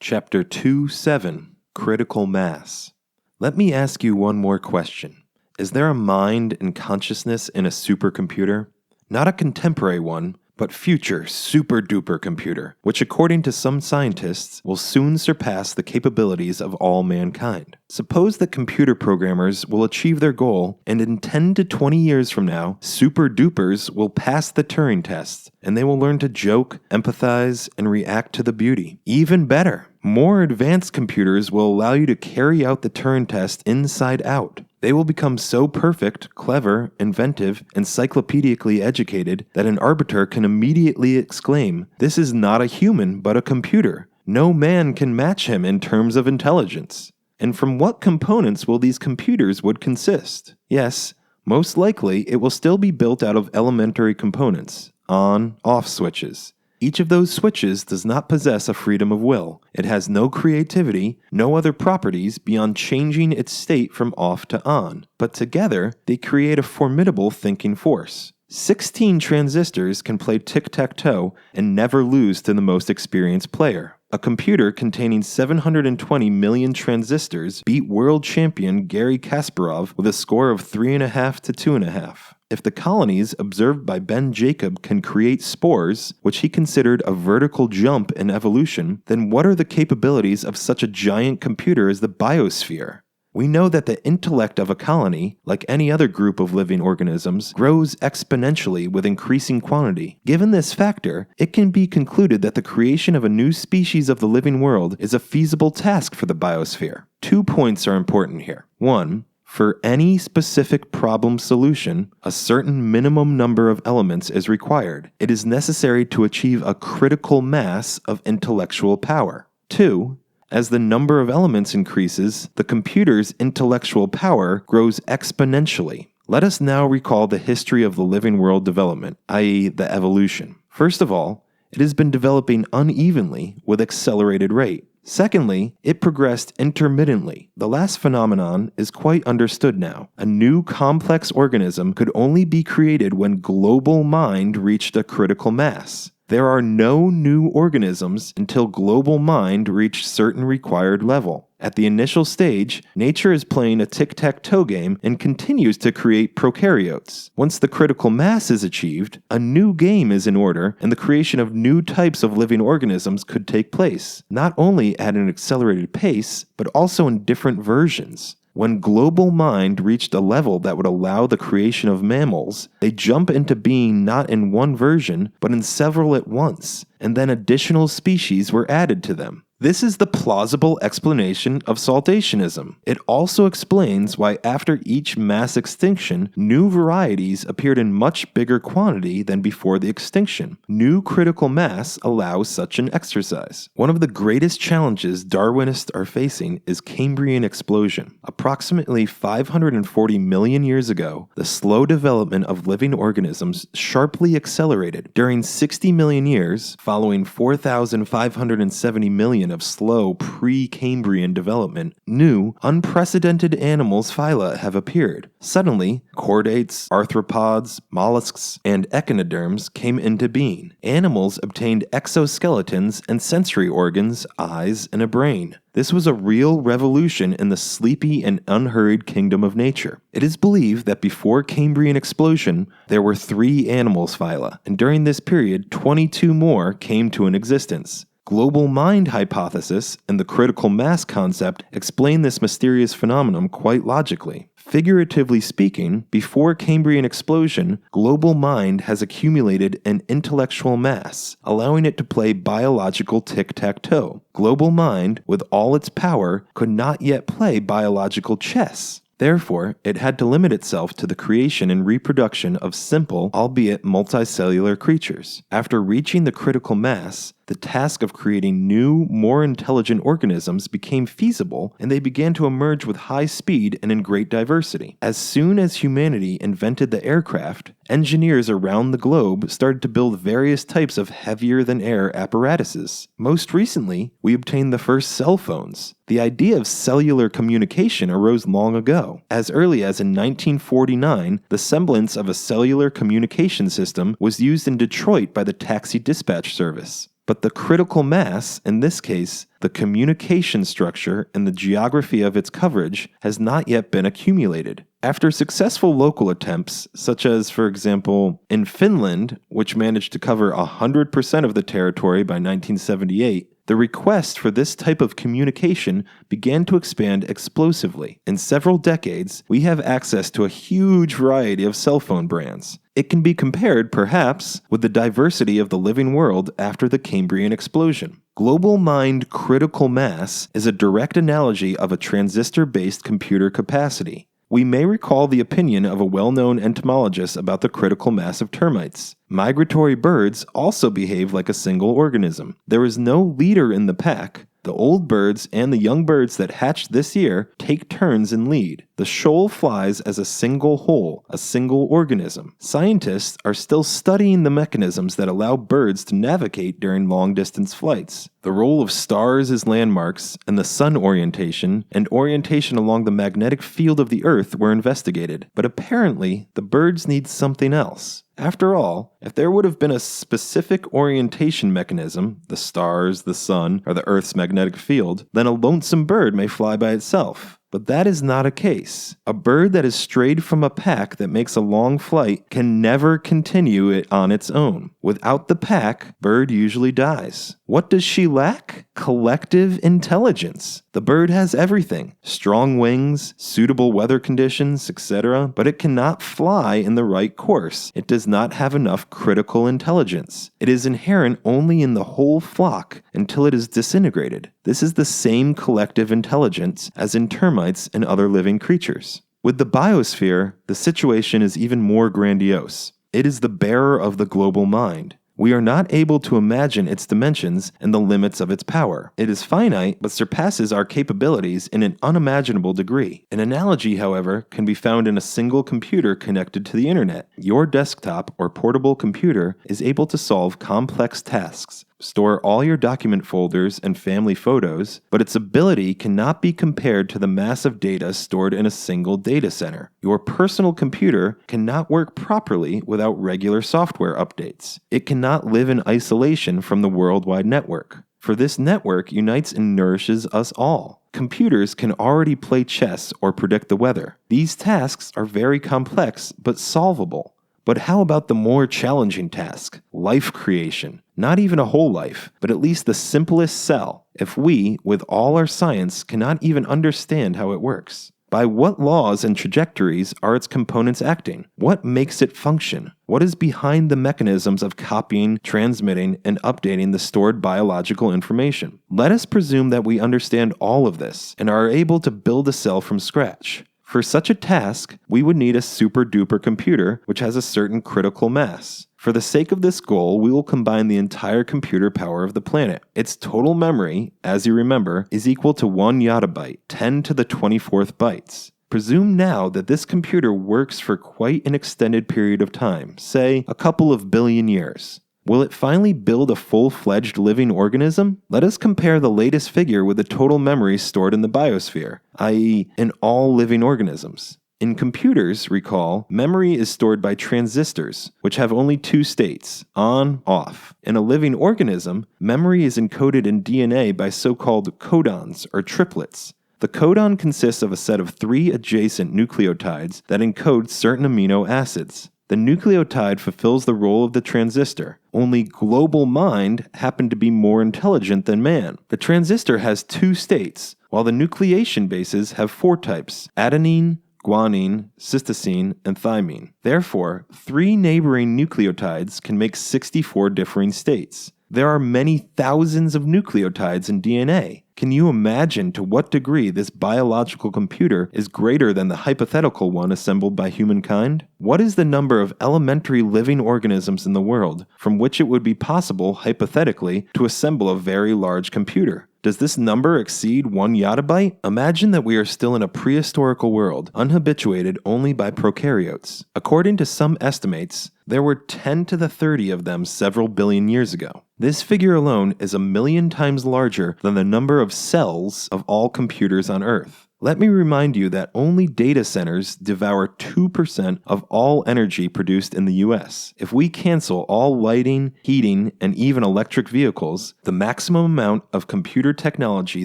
Chapter 2-7, Critical Mass. Let me ask you one more question. Is there a mind and consciousness in a supercomputer? Not a contemporary one, but future super-duper computer, which according to some scientists will soon surpass the capabilities of all mankind. Suppose that computer programmers will achieve their goal, and in 10 to 20 years from now, super-dupers will pass the Turing test, and they will learn to joke, empathize, and react to the beauty. Even better, more advanced computers will allow you to carry out the Turing test inside out. They will become so perfect, clever, inventive, encyclopedically educated that an arbiter can immediately exclaim, "This is not a human, but a computer. No man can match him in terms of intelligence." And from what components will these computers would consist? Yes, most likely it will still be built out of elementary components, on-off switches. Each of those switches does not possess a freedom of will. It has no creativity, no other properties beyond changing its state from off to on. But together, they create a formidable thinking force. 16 transistors can play tic-tac-toe and never lose to the most experienced player. A computer containing 720 million transistors beat world champion Garry Kasparov with a score of 3.5 to 2.5. If the colonies observed by Ben Jacob can create spores, which he considered a vertical jump in evolution, then what are the capabilities of such a giant computer as the Biosphere? We know that the intellect of a colony, like any other group of living organisms, grows exponentially with increasing quantity. Given this factor, it can be concluded that the creation of a new species of the living world is a feasible task for the Biosphere. 2 points are important here. 1. For any specific problem solution, a certain minimum number of elements is required. It is necessary to achieve a critical mass of intellectual power. 2. As the number of elements increases, the computer's intellectual power grows exponentially. Let us now recall the history of the living world development, i.e. the evolution. First of all, it has been developing unevenly with accelerated rate. Secondly, it progressed intermittently. The last phenomenon is quite understood now. A new complex organism could only be created when global mind reached a critical mass. There are no new organisms until global mind reached certain required level. At the initial stage, nature is playing a tic-tac-toe game and continues to create prokaryotes. Once the critical mass is achieved, a new game is in order and the creation of new types of living organisms could take place, not only at an accelerated pace, but also in different versions. When global mind reached a level that would allow the creation of mammals, they jump into being not in one version, but in several at once, and then additional species were added to them. This is the plausible explanation of saltationism. It also explains why after each mass extinction, new varieties appeared in much bigger quantity than before the extinction. New critical mass allows such an exercise. One of the greatest challenges Darwinists are facing is Cambrian Explosion. Approximately 540 million years ago, the slow development of living organisms sharply accelerated. During 60 million years, following 4,570 million of slow pre-Cambrian development, new, unprecedented animals phyla have appeared. Suddenly, chordates, arthropods, mollusks, and echinoderms came into being. Animals obtained exoskeletons and sensory organs, eyes, and a brain. This was a real revolution in the sleepy and unhurried kingdom of nature. It is believed that before Cambrian Explosion, there were 3 animals phyla, and during this period, 22 more came to an existence. Global mind hypothesis and the critical mass concept explain this mysterious phenomenon quite logically. Figuratively speaking, before Cambrian Explosion, global mind has accumulated an intellectual mass, allowing it to play biological tic-tac-toe. Global mind, with all its power, could not yet play biological chess. Therefore, it had to limit itself to the creation and reproduction of simple, albeit multicellular creatures. After reaching the critical mass, the task of creating new, more intelligent organisms became feasible, and they began to emerge with high speed and in great diversity. As soon as humanity invented the aircraft, engineers around the globe started to build various types of heavier-than-air apparatuses. Most recently, we obtained the first cell phones. The idea of cellular communication arose long ago. As early as in 1949, the semblance of a cellular communication system was used in Detroit by the taxi dispatch service. but the critical mass, in this case, the communication structure and the geography of its coverage, has not yet been accumulated. After successful local attempts, such as, for example, in Finland, which managed to cover 100% of the territory by 1978, the request for this type of communication began to expand explosively. In several decades, we have access to a huge variety of cell phone brands. It can be compared, perhaps, with the diversity of the living world after the Cambrian Explosion. Global mind critical mass is a direct analogy of a transistor-based computer capacity. We may recall the opinion of a well-known entomologist about the critical mass of termites. Migratory birds also behave like a single organism. There is no leader in the pack. The old birds and the young birds that hatched this year take turns in lead. The shoal flies as a single whole, a single organism. Scientists are still studying the mechanisms that allow birds to navigate during long-distance flights. The role of stars as landmarks and the sun orientation and orientation along the magnetic field of the Earth were investigated, but apparently the birds need something else. After all, if there would have been a specific orientation mechanism, the stars, the sun, or the Earth's magnetic field, then a lonesome bird may fly by itself. But that is not a case. A bird that has strayed from a pack that makes a long flight can never continue it on its own. Without the pack, bird usually dies. What does she lack? Collective intelligence. The bird has everything: strong wings, suitable weather conditions, etc., but it cannot fly in the right course. It does not have enough critical intelligence. It is inherent only in the whole flock until it is disintegrated. This is the same collective intelligence as in termites and other living creatures. With the biosphere, the situation is even more grandiose. It is the bearer of the global mind. We are not able to imagine its dimensions and the limits of its power. It is finite, but surpasses our capabilities in an unimaginable degree. An analogy, however, can be found in a single computer connected to the internet. Your desktop or portable computer is able to solve complex tasks, store all your document folders and family photos, but its ability cannot be compared to the massive data stored in a single data center. Your personal computer cannot work properly without regular software updates. It cannot live in isolation from the worldwide network, for this network unites and nourishes us all. Computers can already play chess or predict the weather. These tasks are very complex but solvable. But how about the more challenging task, life creation? Not even a whole life, but at least the simplest cell, if we, with all our science, cannot even understand how it works. By what laws and trajectories are its components acting? What makes it function? What is behind the mechanisms of copying, transmitting, and updating the stored biological information? Let us presume that we understand all of this and are able to build a cell from scratch. For such a task, we would need a super-duper computer which has a certain critical mass. For the sake of this goal, we will combine the entire computer power of the planet. Its total memory, as you remember, is equal to 1 yottabyte, 10 to the 24th bytes. Presume now that this computer works for quite an extended period of time, say a couple of billion years. Will it finally build a full-fledged living organism? Let us compare the latest figure with the total memory stored in the biosphere, i.e., in all living organisms. In computers, recall, memory is stored by transistors, which have only two states, on, off. In a living organism, memory is encoded in DNA by so-called codons, or triplets. The codon consists of a set of 3 adjacent nucleotides that encode certain amino acids. The nucleotide fulfills the role of the transistor, only global mind happened to be more intelligent than man. The transistor has 2 states, while the nucleation bases have 4 types: adenine, guanine, cytosine, and thymine. Therefore, 3 neighboring nucleotides can make 64 differing states. There are many thousands of nucleotides in DNA. Can you imagine to what degree this biological computer is greater than the hypothetical one assembled by humankind? What is the number of elementary living organisms in the world from which it would be possible, hypothetically, to assemble a very large computer? Does this number exceed 1 yottabyte? Imagine that we are still in a prehistorical world, unhabituated only by prokaryotes. According to some estimates, there were 10 to the 30 of them several billion years ago. This figure alone is 1,000,000 times larger than the number of cells of all computers on Earth. Let me remind you that only data centers devour 2% of all energy produced in the US. If we cancel all lighting, heating, and even electric vehicles, the maximum amount of computer technology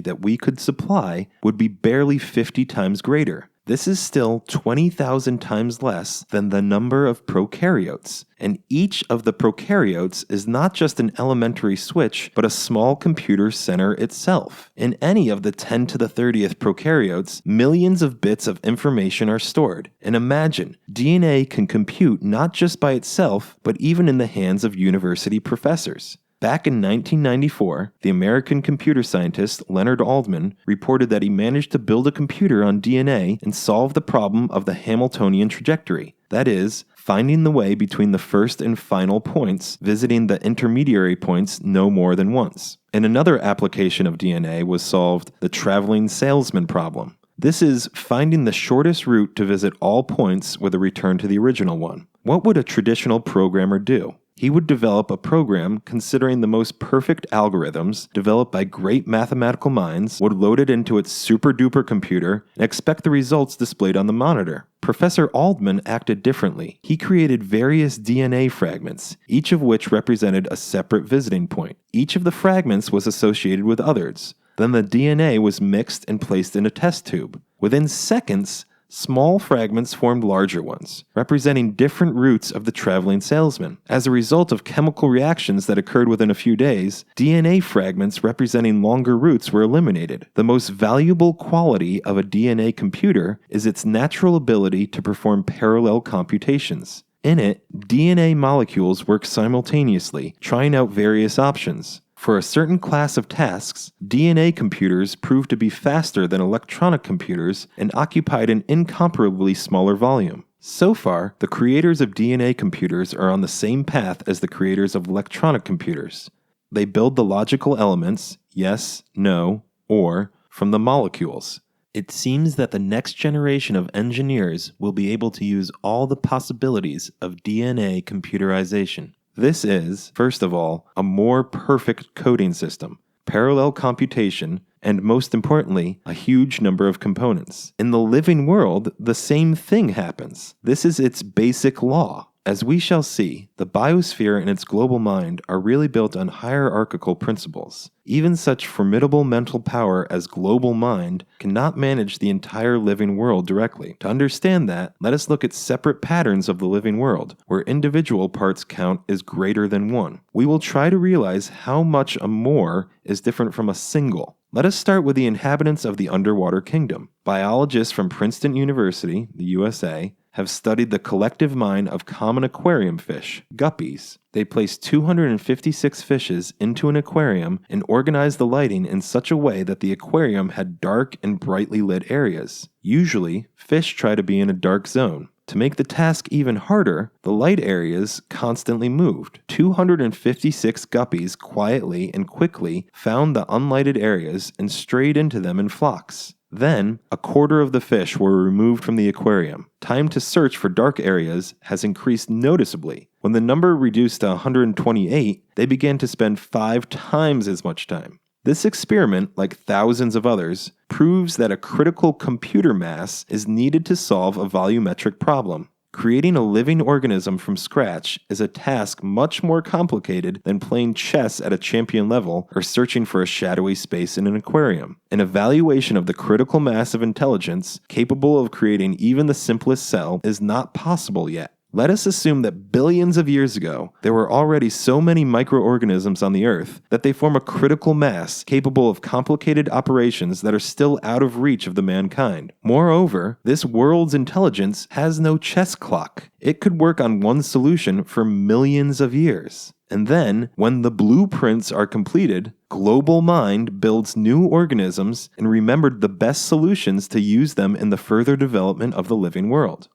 that we could supply would be barely 50 times greater. This is still 20,000 times less than the number of prokaryotes, and each of the prokaryotes is not just an elementary switch, but a small computer center itself. In any of the 10 to the 30th prokaryotes, millions of bits of information are stored. And imagine, DNA can compute not just by itself, but even in the hands of university professors. Back in 1994, the American computer scientist Leonard Altman reported that he managed to build a computer on DNA and solve the problem of the Hamiltonian trajectory. That is, finding the way between the first and final points, visiting the intermediary points no more than once. And another application of DNA was solved, the traveling salesman problem. This is finding the shortest route to visit all points with a return to the original one. What would a traditional programmer do? He would develop a program considering the most perfect algorithms developed by great mathematical minds, would load it into its super-duper computer, and expect the results displayed on the monitor. Professor Altman acted differently. He created various DNA fragments, each of which represented a separate visiting point. Each of the fragments was associated with others. Then the DNA was mixed and placed in a test tube. Within seconds, small fragments formed larger ones, representing different routes of the traveling salesman. As a result of chemical reactions that occurred within a few days, DNA fragments representing longer routes were eliminated. The most valuable quality of a DNA computer is its natural ability to perform parallel computations. In it, DNA molecules work simultaneously, trying out various options. For a certain class of tasks, DNA computers proved to be faster than electronic computers and occupied an incomparably smaller volume. So far, the creators of DNA computers are on the same path as the creators of electronic computers. They build the logical elements, yes, no, or, from the molecules. It seems that the next generation of engineers will be able to use all the possibilities of DNA computerization. This is, first of all, a more perfect coding system, parallel computation, and most importantly, a huge number of components. In the living world, the same thing happens. This is its basic law. As we shall see, the biosphere and its global mind are really built on hierarchical principles. Even such formidable mental power as global mind cannot manage the entire living world directly. To understand that, let us look at separate patterns of the living world, where individual parts count as greater than one. We will try to realize how much a more is different from a single. Let us start with the inhabitants of the underwater kingdom. Biologists from Princeton University, the USA, have studied the collective mind of common aquarium fish, guppies. They placed 256 fishes into an aquarium and organized the lighting in such a way that the aquarium had dark and brightly lit areas. Usually, fish try to be in a dark zone. To make the task even harder, the light areas constantly moved. 256 guppies quietly and quickly found the unlighted areas and strayed into them in flocks. Then, a quarter of the fish were removed from the aquarium. Time to search for dark areas has increased noticeably. When the number reduced to 128, they began to spend 5 times as much time. This experiment, like thousands of others, proves that a critical computer mass is needed to solve a volumetric problem. Creating a living organism from scratch is a task much more complicated than playing chess at a champion level or searching for a shadowy space in an aquarium. An evaluation of the critical mass of intelligence capable of creating even the simplest cell is not possible yet. Let us assume that billions of years ago, there were already so many microorganisms on the Earth that they form a critical mass capable of complicated operations that are still out of reach of the mankind. Moreover, this world's intelligence has no chess clock. It could work on one solution for millions of years. And then, when the blueprints are completed, global mind builds new organisms and remembered the best solutions to use them in the further development of the living world.